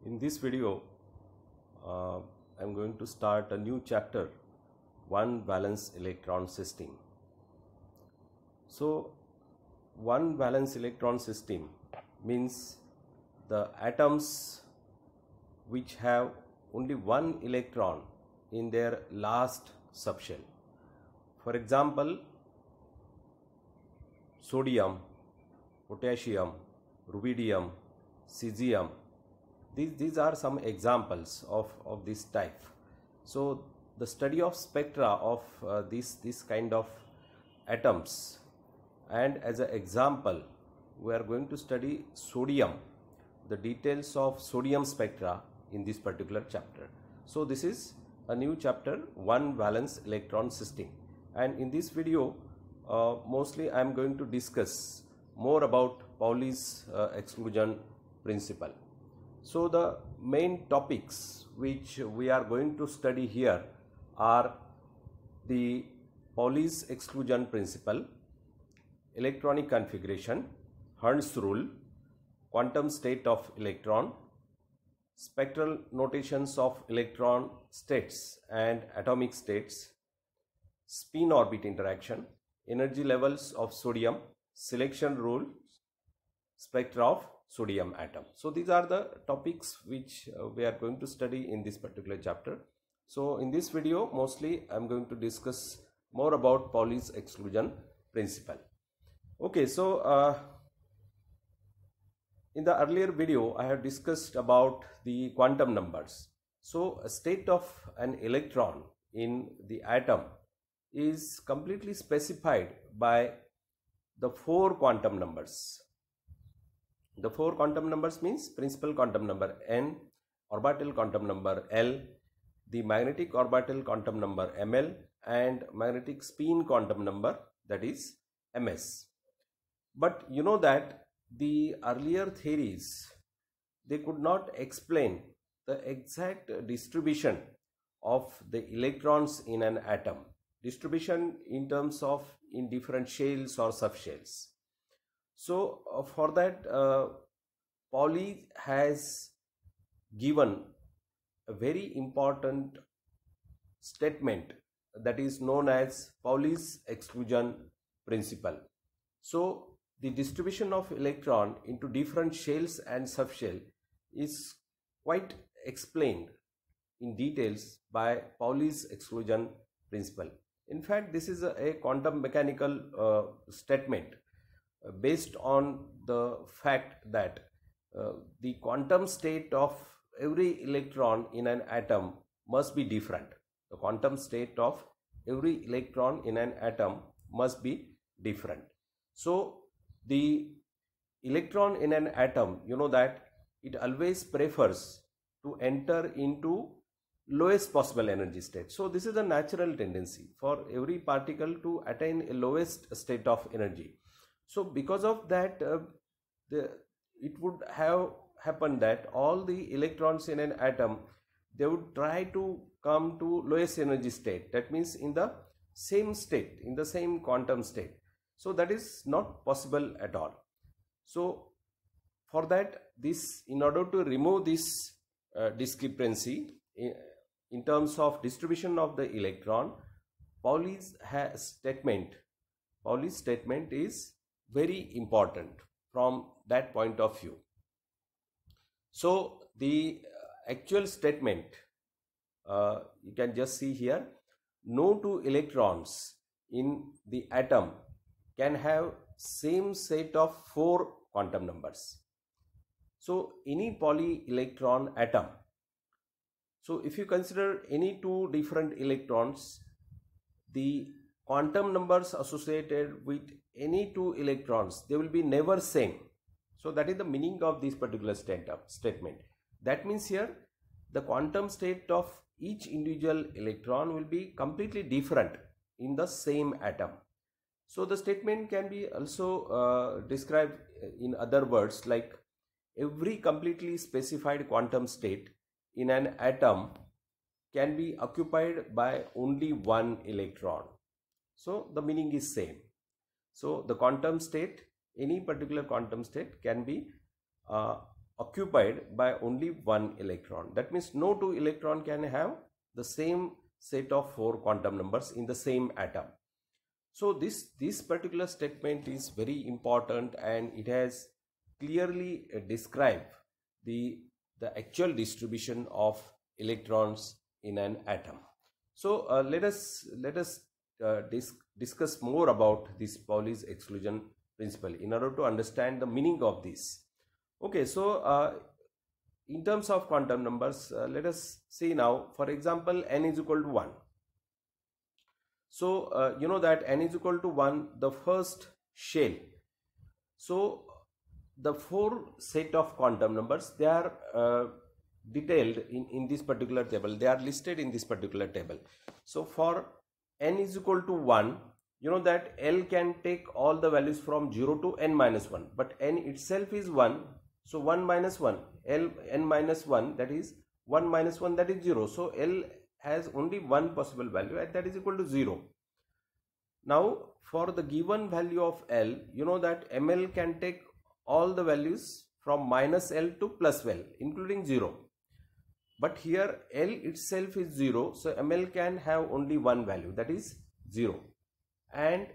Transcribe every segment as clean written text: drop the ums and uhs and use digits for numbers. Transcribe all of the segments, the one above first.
In this video, I'm going to start a new chapter, one valence electron system. So, one valence electron system means the atoms which have only one electron in their last subshell. For example, sodium, potassium, rubidium, cesium. These are some examples of this type. So the study of spectra of this kind of atoms, and as an example we are going to study sodium, the details of sodium spectra in this particular chapter. So this is a new chapter, one valence electron system, and in this video mostly I am going to discuss more about Pauli's exclusion principle. So the main topics which we are going to study here are the Pauli's exclusion principle, electronic configuration, Hund's rule, quantum state of electron, spectral notations of electron states and atomic states, spin orbit interaction, energy levels of sodium, selection rule, spectra of sodium atom. So these are the topics which we are going to study in this particular chapter. So in this video mostly I am going to discuss more about Pauli's exclusion principle. Okay, so in the earlier video I have discussed about the quantum numbers. So a state of an electron in the atom is completely specified by the four quantum numbers. The four quantum numbers means principal quantum number n, orbital quantum number L, the magnetic orbital quantum number ml, and magnetic spin quantum number, that is ms. But you know that the earlier theories, they could not explain the exact distribution of the electrons in an atom, distribution in terms of in different shells or subshells. So for that Pauli has given a very important statement that is known as Pauli's exclusion principle. So the distribution of electron into different shells and subshell is quite explained in details by Pauli's exclusion principle. In fact, this is a quantum mechanical statement based on the fact that the quantum state of every electron in an atom must be different. The quantum state of every electron in an atom must be different. So the electron in an atom, you know that it always prefers to enter into lowest possible energy state. So this is a natural tendency for every particle to attain a lowest state of energy. So because of that it would have happened that all the electrons in an atom, they would try to come to lowest energy state, that means in the same state, in the same quantum state. So that is not possible at all. So for that, this, in order to remove this discrepancy in terms of distribution of the electron, Pauli's statement is very important from that point of view. So the actual statement you can just see here, no two electrons in the atom can have same set of four quantum numbers. So any Pauli electron atom, so if you consider any two different electrons, the quantum numbers associated with any two electrons, they will be never same. So that is the meaning of this particular statement. That means here the quantum state of each individual electron will be completely different in the same atom. So the statement can be also described in other words like every completely specified quantum state in an atom can be occupied by only one electron. So the meaning is same. So the quantum state, any particular quantum state can be occupied by only one electron. That means no two electron can have the same set of 4 quantum numbers in the same atom. So this particular statement is very important, and it has clearly described the actual distribution of electrons in an atom. So let us discuss more about this Pauli's exclusion principle in order to understand the meaning of this. Okay, so in terms of quantum numbers, let us see now, for example, n is equal to 1. So you know that n is equal to 1, the first shell. So the 4 set of quantum numbers, they are detailed in this particular table. They are listed in this particular table. So for n is equal to 1, you know that L can take all the values from 0 to n minus 1, but n itself is 1. So 1 minus 1, L n minus 1, that is 1 minus 1, that is 0. So L has only one possible value, and that is equal to 0. Now for the given value of L, you know that ML can take all the values from minus L to plus L, including 0. But here L itself is 0, so ML can have only one value, that is 0. And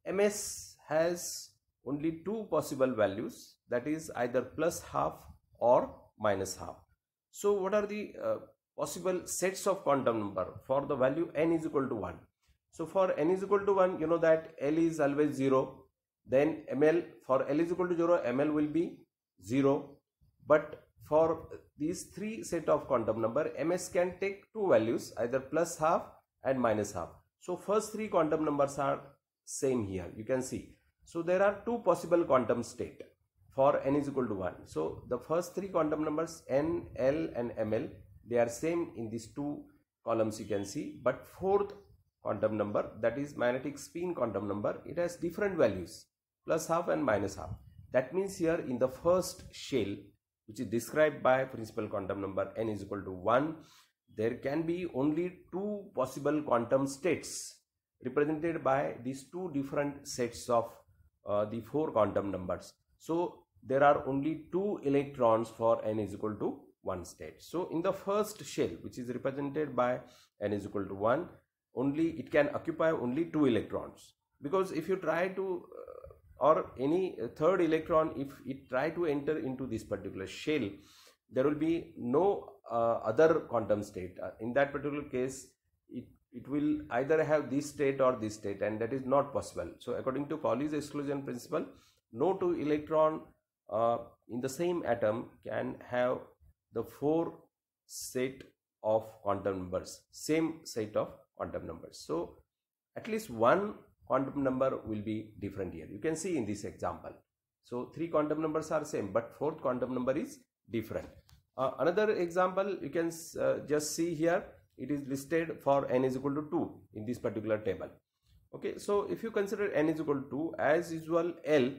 MS has only two possible values, that is either plus half or minus half. So what are the possible sets of quantum number for the value n is equal to 1? So for n is equal to 1, you know that L is always 0. Then ML, for L is equal to 0, ML will be 0. But for these 3 set of quantum number, MS can take two values, either plus half and minus half. So first 3 quantum numbers are same here, you can see. So there are 2 possible quantum state for n is equal to 1. So the first 3 quantum numbers, n, L and ML, they are same in these 2 columns, you can see. But 4th quantum number, that is magnetic spin quantum number, it has different values, plus half and minus half. That means here in the first shell, which is described by principal quantum number n is equal to 1, there can be only 2 possible quantum states represented by these 2 different sets of the 4 quantum numbers. So there are only 2 electrons for n is equal to 1 state. So in the first shell, which is represented by n is equal to 1, only it can occupy only 2 electrons, because if you try to or any third electron, if it try to enter into this particular shell, there will be no other quantum state. In that particular case, it will either have this state or this state, and that is not possible. So according to Pauli's exclusion principle, no 2 electron in the same atom can have the 4 set of quantum numbers, same set of quantum numbers. So at least one quantum number will be different here. You can see in this example. So 3 quantum numbers are same, but 4th quantum number is different. Another example you can just see here. It is listed for n is equal to 2 in this particular table. Okay, so if you consider n is equal to 2, as usual L,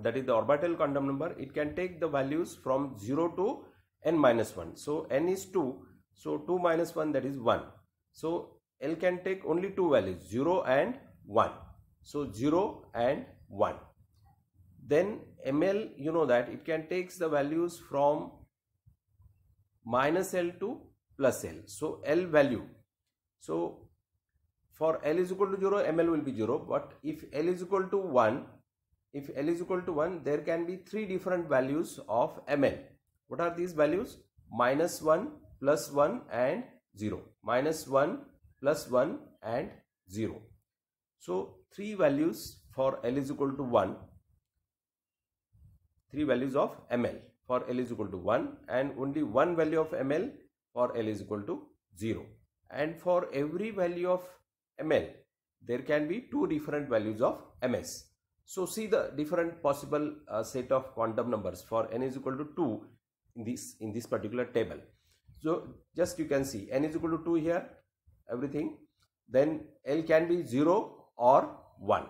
that is the orbital quantum number, it can take the values from 0 to n minus 1. So n is 2, so 2 minus 1, that is 1. So L can take only 2 values, 0 and 1. So 0 and 1. Then ML, you know that it can take the values from minus L to plus L. So L value. So for L is equal to 0, ML will be 0. But if L is equal to 1, there can be 3 different values of ML. What are these values? Minus 1, plus 1 and 0. Minus 1, plus 1 and 0. So 3 values for L is equal to 1. 3 values of ML for L is equal to 1, and only 1 value of ML for L is equal to 0. And for every value of ML, there can be 2 different values of MS. So see the different possible set of quantum numbers for n is equal to 2 in this particular table. So just you can see n is equal to 2 here, everything. Then L can be 0 or 1.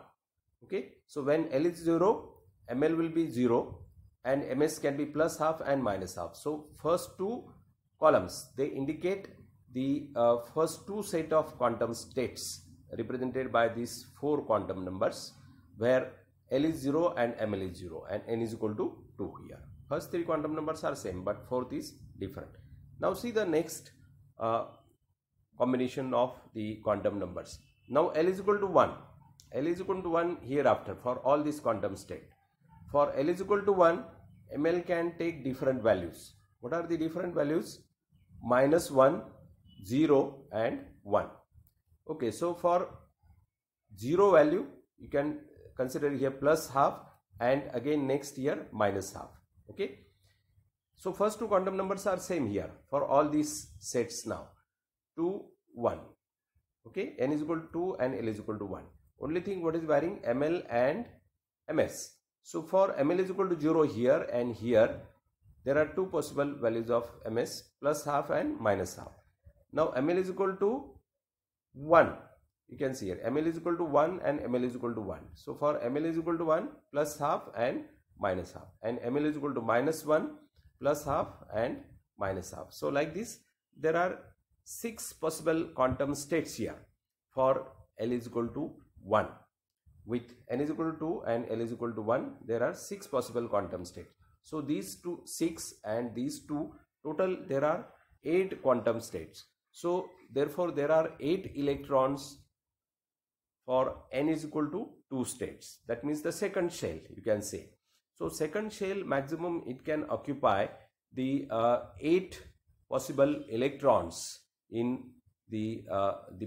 Okay, so when L is 0, ML will be 0, and MS can be plus half and minus half. So first 2 columns, they indicate the first 2 set of quantum states represented by these 4 quantum numbers, where L is 0 and ML is 0, and n is equal to 2 here. First three quantum numbers are same, but fourth is different. Now see the next combination of the quantum numbers. Now L is equal to 1. L is equal to 1 hereafter for all these quantum state. For L is equal to 1, ML can take different values. What are the different values? -1, 0 and 1. Okay, so for 0 value, you can consider here plus half, and again next year minus half. Okay, so first two quantum numbers are same here for all these sets now. 2, 1. Okay, n is equal to 2 and L is equal to 1. Only thing what is varying, ML and MS. So for ML is equal to 0 here and here, there are two possible values of MS, plus half and minus half. Now ML is equal to 1. You can see here ML is equal to 1 and ML is equal to 1. So for ML is equal to 1 plus half and minus half, and ML is equal to -1 plus half and minus half. So like this, there are 6 possible quantum states here for L is equal to 1. With n is equal to 2 and L is equal to 1, there are 6 possible quantum states. So these two 6 and these two total, there are 8 quantum states. So therefore there are 8 electrons for n is equal to 2 states. That means the second shell, you can say. So second shell maximum it can occupy the 8 possible electrons in the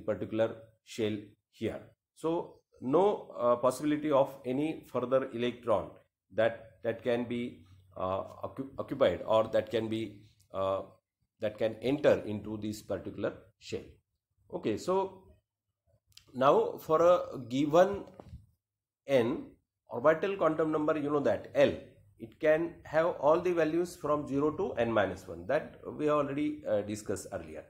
particular shell here. So no possibility of any further electron that can be occupied, or that can be that can enter into this particular shell. Okay, so now for a given n orbital quantum number, you know that L, it can have all the values from 0 to n-1, that we have already discussed earlier.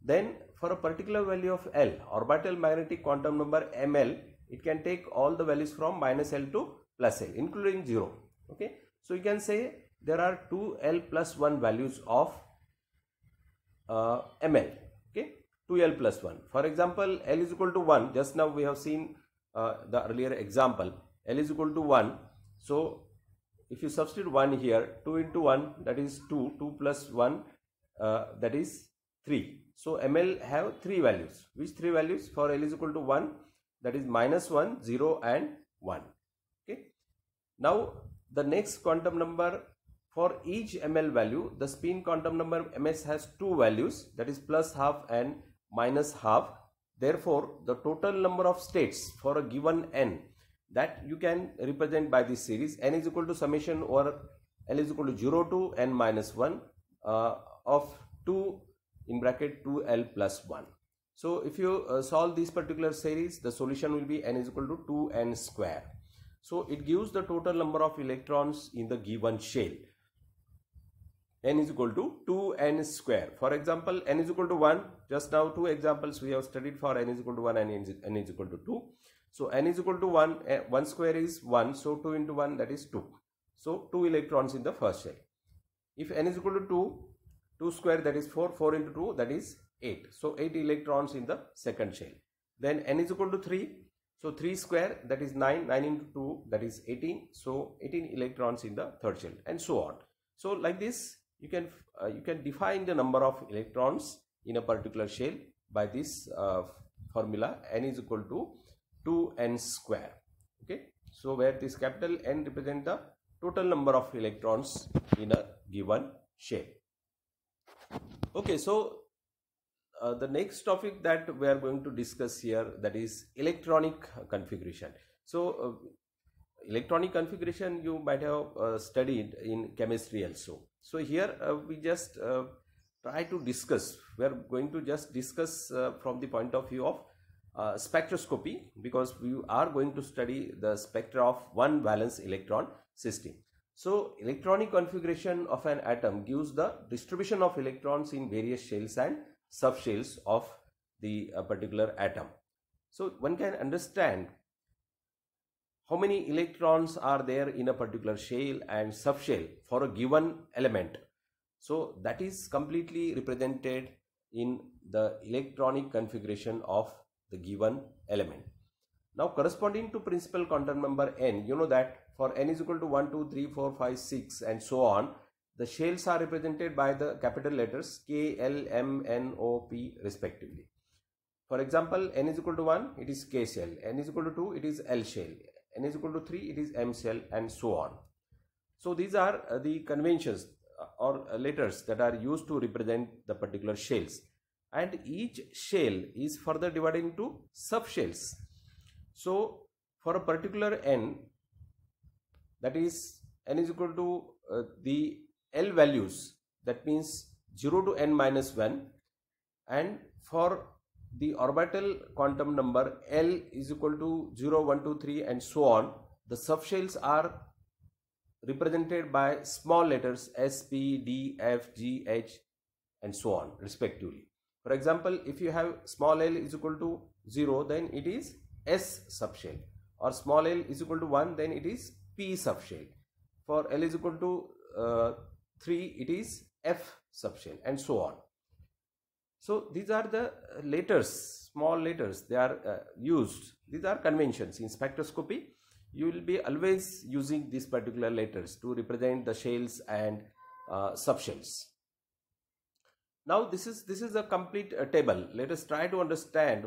Then for a particular value of L, orbital magnetic quantum number ML, it can take all the values from -L to +L, including 0. Okay, so you can say there are 2L plus 1 values of ML. Okay, 2L plus 1. For example, L is equal to 1. Just now we have seen the earlier example. L is equal to 1. So if you substitute 1 here, 2 into 1, that is 2. 2 plus 1, that is 3. So ML have 3 values. Which 3 values? For L is equal to 1, that is -1, 0 and 1. Okay. Now the next quantum number, for each ML value, the spin quantum number MS has 2 values, that is plus half and minus half. Therefore the total number of states for a given n, that you can represent by this series. N is equal to summation over L is equal to 0 to n-1 of 2 in bracket 2L plus 1. So if you solve this particular series, the solution will be n is equal to 2n square. So it gives the total number of electrons in the given shell. N is equal to 2n square. For example, n is equal to 1. Just now 2 examples we have studied for n is equal to 1 and n is equal to 2. So n is equal to 1, 1 square is 1, so 2 into 1, that is 2. So 2 electrons in the first shell. If n is equal to 2, 2 square, that is 4, 4 into 2, that is 8. So 8 electrons in the second shell. Then n is equal to 3, so 3 square, that is 9, 9 into 2, that is 18. So 18 electrons in the third shell, and so on. So like this, you can define the number of electrons in a particular shell by this formula. N is equal to 2n square. Okay, so where this capital N represent the total number of electrons in a given shell. Okay, so the next topic that we are going to discuss here, that is electronic configuration. So electronic configuration you might have studied in chemistry also. So here we just try to discuss, we are going to just discuss from the point of view of spectroscopy, because we are going to study the spectra of one valence electron system. So electronic configuration of an atom gives the distribution of electrons in various shells and subshells of the particular atom. So one can understand how many electrons are there in a particular shell and subshell for a given element. So that is completely represented in the electronic configuration of the given element. Now corresponding to principal quantum number n, you know that for n is equal to 1, 2, 3, 4, 5, 6 and so on, the shells are represented by the capital letters K, L, M, N, O, P respectively. For example, n is equal to 1, it is K shell, n is equal to 2, it is L shell, n is equal to 3, it is M shell and so on. So these are the conventions or letters that are used to represent the particular shells, and each shell is further divided into subshells. So for a particular n, that is n is equal to the L values, that means 0 to n minus 1, and for the orbital quantum number L is equal to 0, 1, 2, 3 and so on, the subshells are represented by small letters S, P, D, F, G, H and so on respectively. For example, if you have small l is equal to 0, then it is S subshell, or small l is equal to 1, then it is P subshell. For L is equal to 3, it is F subshell and so on. So these are the letters, small letters, they are used. These are conventions. In spectroscopy, you will be always using these particular letters to represent the shells and subshells. Now this is a complete table. Let us try to understand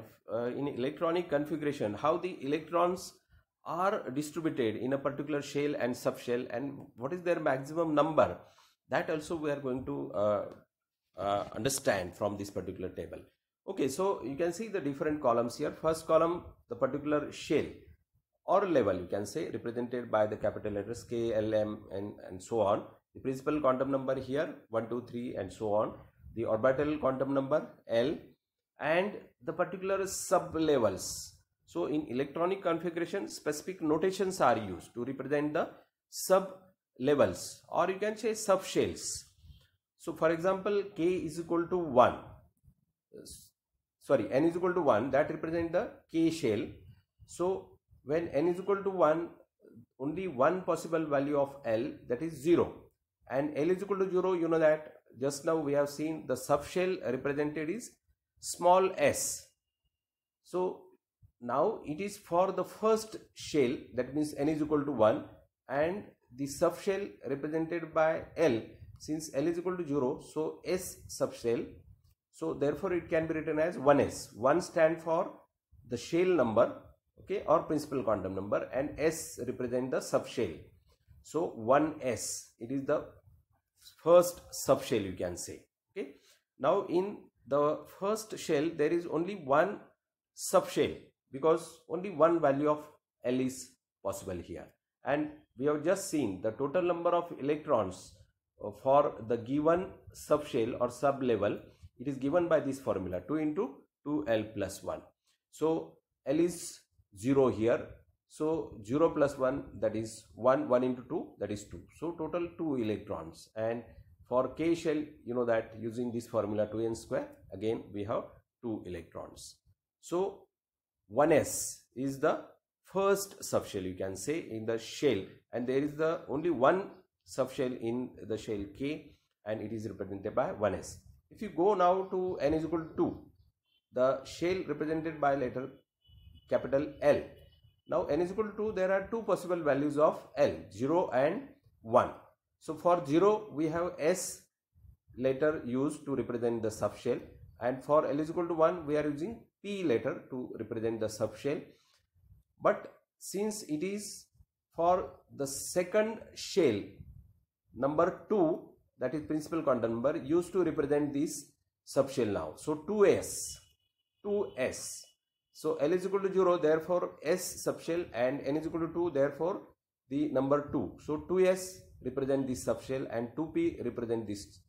in electronic configuration how the electrons are distributed in a particular shell and subshell, and what is their maximum number. That also we are going to understand from this particular table. Okay, so you can see the different columns here. First column, the particular shell or level, you can say, represented by the capital letters K, L, M and so on. The principal quantum number here 1, 2, 3 and so on. The orbital quantum number L, and the particular sub levels. So in electronic configuration, specific notations are used to represent the sub levels, or you can say subshells. So for example, K is equal to 1, sorry, n is equal to 1, that represents the K shell. So when n is equal to 1, only one possible value of L, that is 0, and L is equal to 0, you know that just now we have seen the subshell represented is small s. So now it is for the first shell, that means n is equal to 1, and the subshell represented by L, since L is equal to 0, so S subshell, so therefore it can be written as 1s. 1 stand for the shell number, okay, or principal quantum number, and S represent the subshell. So 1s, it is the first subshell, you can say. Okay, now in the first shell there is only one subshell, because only one value of L is possible here, and we have just seen the total number of electrons for the given subshell or sub level. It is given by this formula, 2 into 2L plus 1. So L is 0 here, so 0 plus 1, that is 1, 1 into 2, that is 2. So total 2 electrons, and for K shell, you know that using this formula 2n square, again we have 2 electrons. So 1s is the first subshell, you can say, in the shell, and there is the only one subshell in the shell K, and it is represented by 1s. If you go now to n is equal to 2, the shell represented by letter capital L. Now n is equal to 2, there are two possible values of L, 0 and 1. So for 0 we have S letter used to represent the subshell, and for L is equal to 1 we are using P letter to represent the subshell. But since it is for the second shell, number 2, that is principal quantum number, used to represent this subshell now. So 2s. So L is equal to 0, therefore S subshell, and n is equal to 2, therefore the number 2. So 2s represent this subshell, and 2p represent this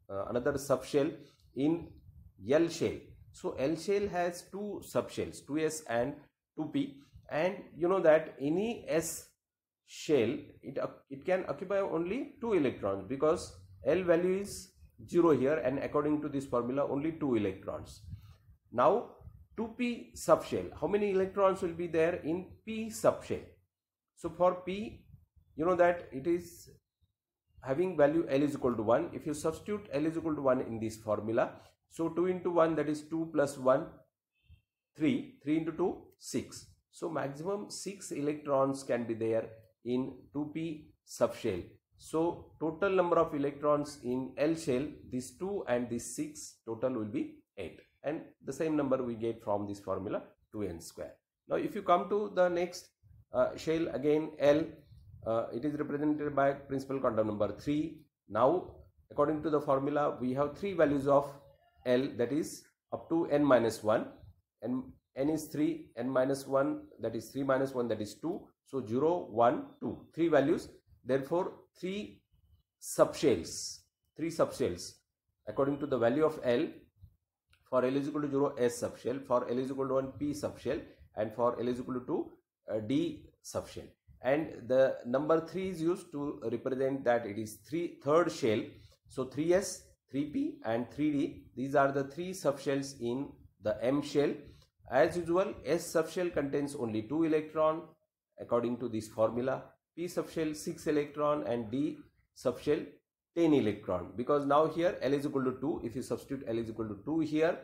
another subshell in L shell. So L shell has two subshells, 2s and 2p, and you know that any S shell, it can occupy only 2 electrons, because L value is 0 here, and according to this formula only 2 electrons. Now 2p subshell, how many electrons will be there in p subshell? So for p, you know that it is having value L is equal to 1. If you substitute L is equal to 1 in this formula, so 2 into 1, that is 2 plus 1, 3, 3 into 2, 6. So maximum 6 electrons can be there in 2p subshell. So total number of electrons in L shell, these 2 and these 6, total will be 8, and the same number we get from this formula 2n square. Now if you come to the next shell, again L, it is represented by principal quantum number 3. Now according to the formula we have 3 values of L, that is up to n minus 1, and n is 3, n minus 1, that is 3 minus 1, that is 2. So 0, 1, 2, 3 values. Therefore 3 subshells according to the value of L. For L is equal to 0, S subshell, for L is equal to 1, P subshell, and for L is equal to 2, D subshell. And the number 3 is used to represent that it is third shell. So 3S, 3P and 3D, these are the 3 subshells in the M shell. As usual, S subshell contains only 2 electron according to this formula, P subshell 6 electron, and D subshell 10 electron, because now here L is equal to 2. If you substitute L is equal to 2 here,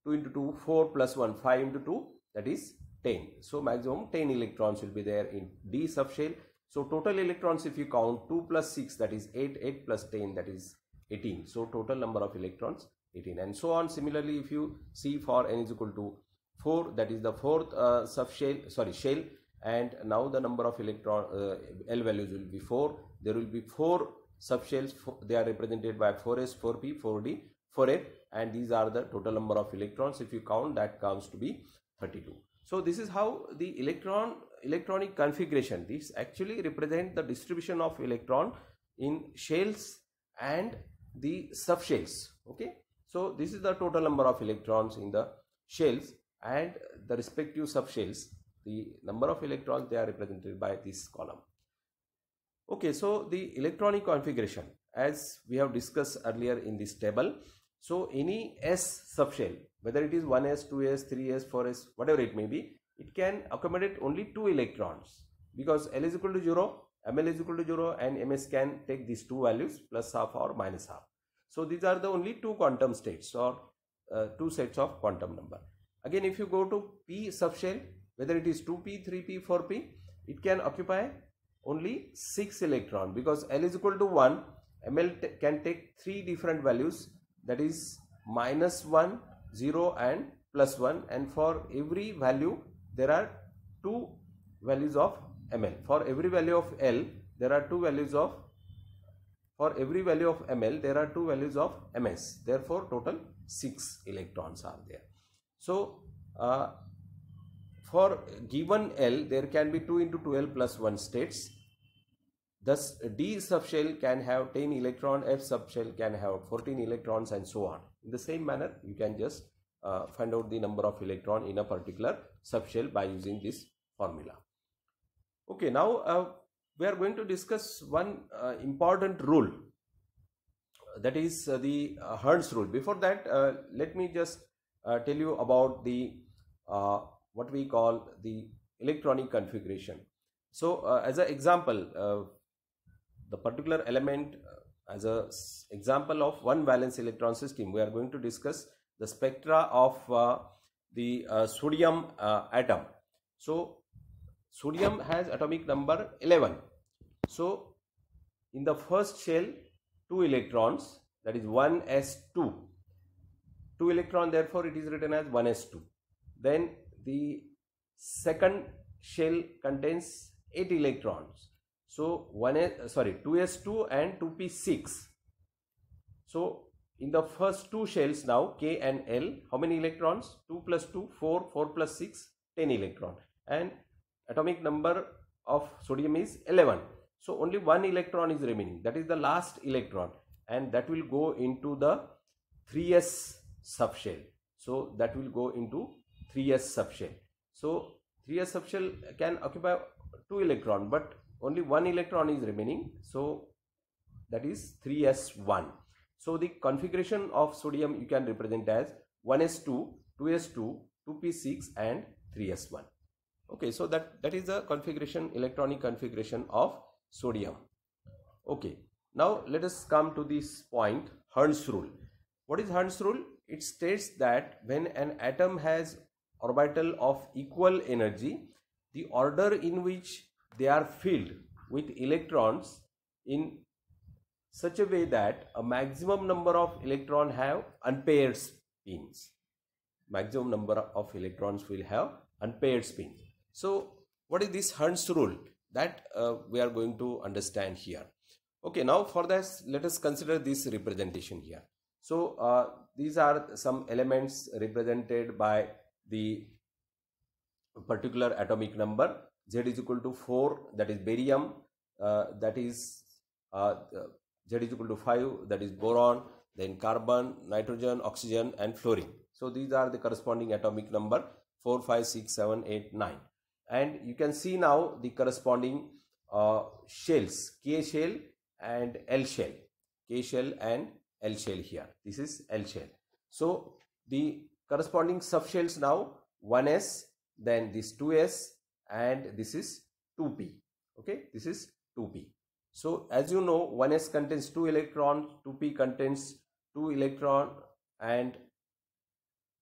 2 into 2, 4 plus 1, 5 into 2, that is 10. So maximum 10 electrons will be there in D subshell. So total electrons, if you count 2 plus 6, that is 8, 8 plus 10, that is 18. So total number of electrons 18, and so on. Similarly, if you see for n is equal to 4, that is the fourth shell, and now the number of electron L values will be 4. There will be 4 subshells. They are represented by 4s, 4p, 4d, 4f, and these are the total number of electrons. If you count, that comes to be 32. So this is how the electronic configuration, this actually represent the distribution of electron in shells and the subshells. Okay, so this is the total number of electrons in the shells and the respective subshells. The number of electrons, they are represented by this column. Okay, so the electronic configuration, as we have discussed earlier in this table. So any S subshell, whether it is 1s, 2s, 3s, 4s, whatever it may be, it can accommodate only 2 electrons, because L is equal to 0, ML is equal to 0, and MS can take these 2 values, plus half or minus half. So these are the only 2 quantum states, or 2 sets of quantum number. Again, if you go to P subshell, whether it is 2p, 3p, 4p, it can occupy only 6 electron, because L is equal to 1, ML can take 3 different values, that is minus 1, 0 and plus 1, and for every value there are 2 values of ML. For every value of L there are 2 values of, for every value of ML there are 2 values of MS. Therefore total 6 electrons are there. So for given L, there can be 2 into 12 plus 1 states. Thus D subshell can have 10 electrons, F subshell can have 14 electrons, and so on. In the same manner, you can just find out the number of electron in a particular subshell by using this formula. Okay, now we are going to discuss one important rule, that is the Hertz rule. Before that, let me just tell you about the what we call the electronic configuration. So as an example, the particular element as a example of one valence electron system, we are going to discuss the spectra of the sodium atom. So sodium has atomic number 11. So in the first shell, 2 electrons, that is 1s2, 2 electron, therefore it is written as 1s2. Then the second shell contains 8 electrons, so 2s2 and 2p6. So in the first 2 shells now, K and L, how many electrons? 2 plus 2, 4, 4 plus 6, 10 electron, and atomic number of sodium is 11. So only 1 electron is remaining, that is the last electron, and that will go into the 3s subshell. So that will go into 3s subshell. So 3s subshell can occupy 2 electron, but only 1 electron is remaining, so that is 3s1. So the configuration of sodium you can represent as 1s2, 2s2, 2p6 and 3s1. Okay, so that is the configuration, electronic configuration of sodium. Okay, now let us come to this point, Hertz rule. What is Hertz rule? It states that when an atom has orbital of equal energy, the order in which they are filled with electrons in such a way that a maximum number of electrons have unpaired spins. Maximum number of electrons will have unpaired spins. So what is this Hund's rule? That we are going to understand here. Okay, now for this, let us consider this representation here. So these are some elements represented by the particular atomic number. Z is equal to 4, that is barium, that is Z is equal to 5, that is boron, then carbon, nitrogen, oxygen and fluorine. So these are the corresponding atomic number 4, 5, 6, 7, 8, 9. And you can see now the corresponding shells, K shell and L shell, K shell and L shell here. This is L shell. So the corresponding subshells now 1s, then this 2s and this is 2p. Okay, this is 2p. So as you know, 1s contains 2 electrons, 2p contains 2 electron and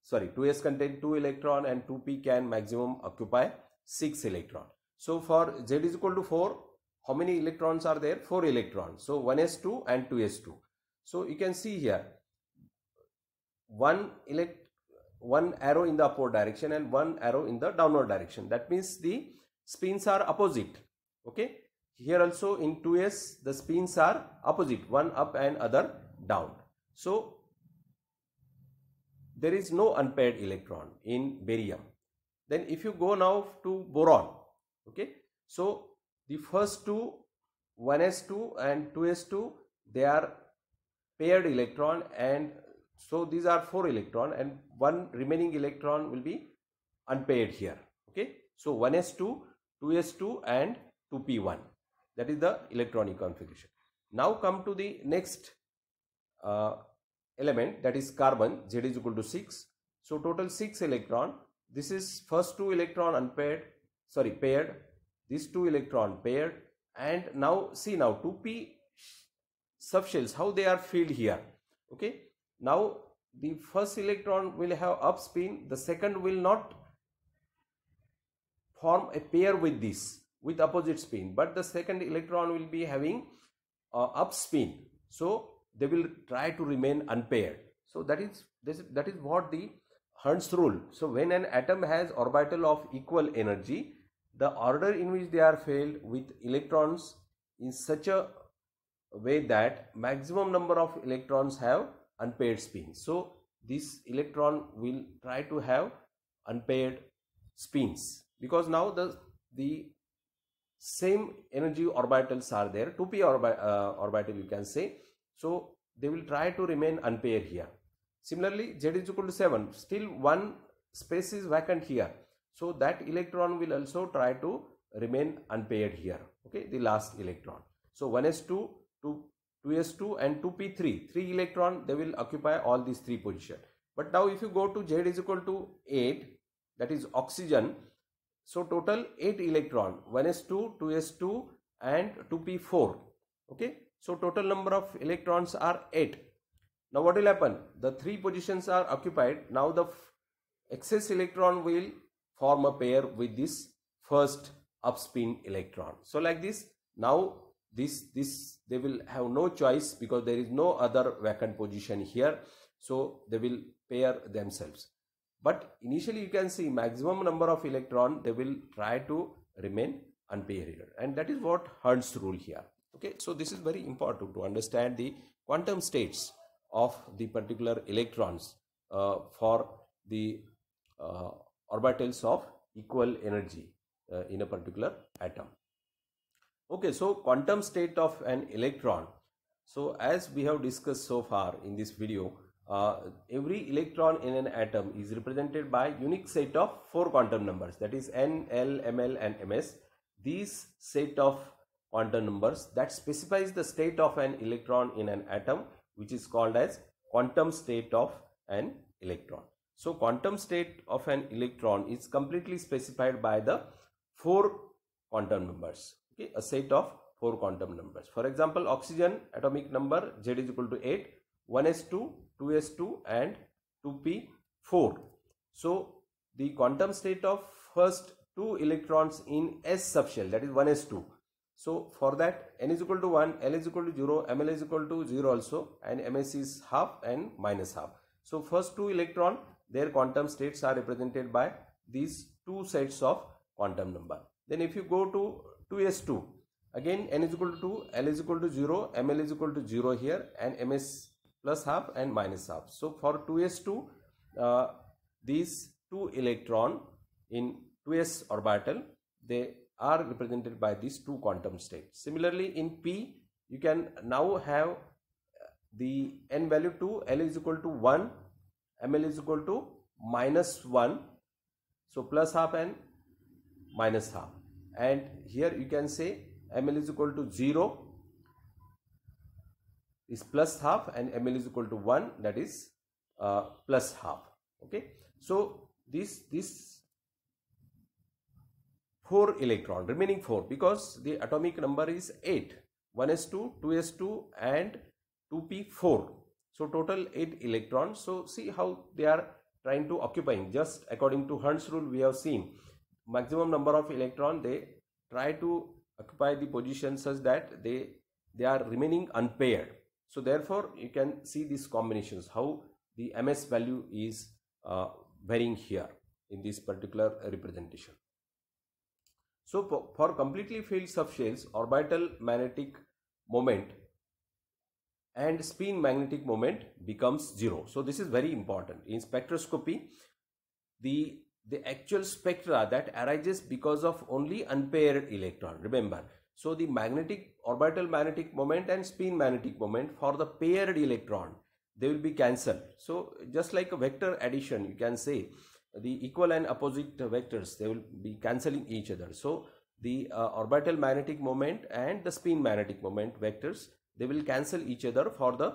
2s contains 2 electron and 2p can maximum occupy 6 electron. So for Z is equal to 4, how many electrons are there? 4 electrons. So 1s2 and 2s2. So you can see here one arrow in the upward direction and one arrow in the downward direction. That means the spins are opposite. Okay. Here also in 2s the spins are opposite, one up and other down. So there is no unpaired electron in barium. Then if you go now to boron, okay, so the first two 1s2 and 2s2 they are paired electron, and so these are 4 electron and one remaining electron will be unpaired here. Okay, so 1s2, 2s2 and 2p1, that is the electronic configuration. Now come to the next element, that is carbon. Z is equal to 6. So total 6 electron. This is first 2 electron paired, this 2 electron paired, and now see now 2p subshells how they are filled here. Okay, now the first electron will have up spin, the second will not form a pair with this with opposite spin, but the second electron will be having up spin, so they will try to remain unpaired. So that is what the Hund's rule. So when an atom has orbital of equal energy, the order in which they are filled with electrons in such a way that maximum number of electrons have unpaired spins. So this electron will try to have unpaired spins because now the same energy orbitals are there, 2p orbital you can say, so they will try to remain unpaired here. Similarly, Z is equal to 7, still one space is vacant here, so that electron will also try to remain unpaired here. Okay, the last electron. So 1s2, 2s2 and 2p3, 3 electron, they will occupy all these 3 positions. But now if you go to Z is equal to 8, that is oxygen, so total 8 electron, 1s2, 2s2 and 2p4. Okay, so total number of electrons are 8. Now what will happen? The 3 positions are occupied. Now the excess electron will form a pair with this first upspin electron. So like this, now this they will have no choice because there is no other vacant position here, so they will pair themselves. But initially you can see maximum number of electron, they will try to remain unpaired, and that is what Hund's rule here. Okay, so this is very important to understand the quantum states of the particular electrons for the orbitals of equal energy in a particular atom. Okay, so quantum state of an electron. So as we have discussed so far in this video, every electron in an atom is represented by unique set of 4 quantum numbers, that is n, l, ml and ms. These set of quantum numbers that specifies the state of an electron in an atom, which is called as quantum state of an electron. So quantum state of an electron is completely specified by the 4 quantum numbers. Okay, a set of 4 quantum numbers. For example, oxygen atomic number Z is equal to 8, 1s2, 2s2 and 2p4. So the quantum state of first 2 electrons in s subshell, that is 1s2, So for that, n is equal to 1, L is equal to 0, Ml is equal to 0 also, and Ms is half and minus half. So first two electron, their quantum states are represented by these two sets of quantum number. Then if you go to 2s2, again n is equal to 2, L is equal to 0, Ml is equal to 0 here, and Ms plus half and minus half. So for 2s2, these two electron in 2s orbital, they are represented by these two quantum states. Similarly, in P, you can now have the n value 2, L is equal to 1, Ml is equal to minus 1, so plus half and minus half. And here you can say Ml is equal to 0 is plus half, and Ml is equal to 1, that is plus half. Okay, so this 4 electron, remaining 4, because the atomic number is 8, 1s2, 2s2 and 2p4, so total 8 electrons. So see how they are trying to occupying. Just according to Hund's rule, we have seen maximum number of electron, they try to occupy the position such that they are remaining unpaired. So therefore you can see these combinations, how the Ms value is varying here in this particular representation. So for completely filled subshells, orbital magnetic moment and spin magnetic moment becomes 0. So this is very important. In spectroscopy, the actual spectra that arises because of only unpaired electron, remember. So the orbital magnetic moment and spin magnetic moment for the paired electron, they will be cancelled. So just like a vector addition, you can say the equal and opposite vectors, they will be cancelling each other. So the orbital magnetic moment and the spin magnetic moment vectors, they will cancel each other for the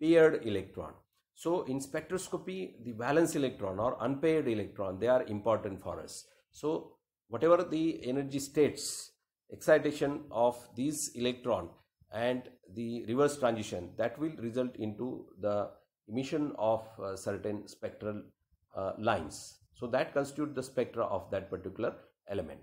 paired electron. So in spectroscopy, the valence electron or unpaired electron, they are important for us. So whatever the energy states, excitation of these electron and the reverse transition, that will result into the emission of certain spectral lines. So that constitute the spectra of that particular element.